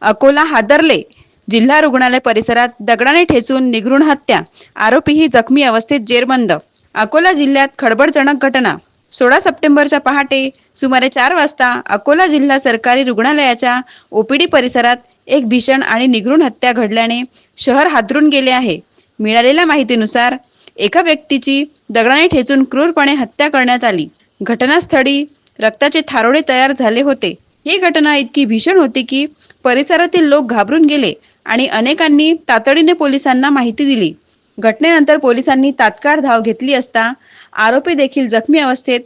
अकोला हादरले. जिल्हा रुग्णालय परिसरात दगडाने ठेचून निगृण हत्या. आरोपीही जखमी अवस्थेत जेरबंद. अकोला जिल्ह्यात खळबळजनक घटना. 16 सप्टेंबरच्या पहाटे सुमारे 4 वाजता अकोला जिल्हा सरकारी रुग्णालयाच्या ओपीडी परिसरात एक भीषण आणि निगृण हत्या घडल्याने शहर हादरून गेले आहे. मिळालेल्या माहितीनुसार एका व्यक्तीची दगडाने ठेचून क्रूरपणे हत्या करण्यात आली. घटनास्थळी रक्ताचे थारोडे तयार झाले होते. ही घटना इतकी भीषण होती की परिसरातील लोक घाबरून गेले आणि अनेकांनी तातडीने पोलिसांना माहिती दिली. घटनेनंतर पोलिसांनी तात्काळ धाव घेतली असता आरोपी देखील जखमी अवस्थेत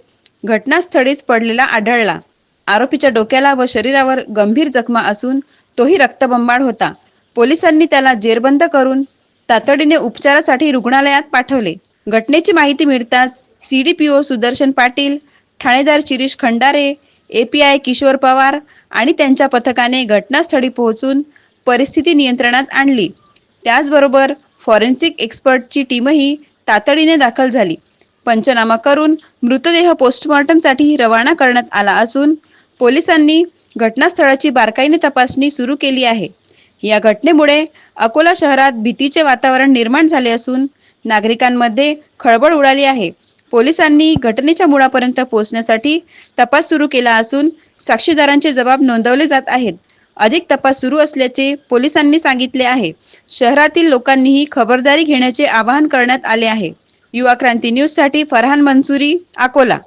घटनास्थळीच पडलेला आढळला. आरोपीच्या डोक्याला व शरीरावर गंभीर जखमा असून तोही रक्तबंबाळ होता. पोलिसांनी त्याला जेरबंद करून तातडीने उपचारासाठी रुग्णालयात पाठवले. घटनेची माहिती मिळताच सीडीपीओ सुदर्शन पाटील, ठाणेदार शिरीष खंडारे, एपीआय किशोर पवार आणि त्यांच्या पथकाने घटनास्थळी पोहोचून परिस्थिती नियंत्रणात आणली. त्याचबरोबर फॉरेन्सिक एक्सपर्टची टीमही तातडीने दाखल झाली. पंचनामा करून मृतदेह पोस्टमॉर्टमसाठी रवाना करण्यात आला असून पोलिसांनी घटनास्थळाची बारकाईने तपासणी सुरू केली आहे. या घटनेमुळे अकोला शहरात भीतीचे वातावरण निर्माण झाले असून नागरिकांमध्ये खळबळ उडाली आहे. पोलिसांनी घटनेच्या मुळापर्यंत पोहोचण्यासाठी तपास सुरू केला असून साक्षीदारांचे जबाब नोंदवले जात आहेत. अधिक तपास सुरू असल्याचे पोलिसांनी सांगितले आहे. शहरातील लोकांनीही खबरदारी घेण्याचे आवाहन करण्यात आले आहे. युवा क्रांती न्यूज साठी फरहान मंसुरी, अकोला.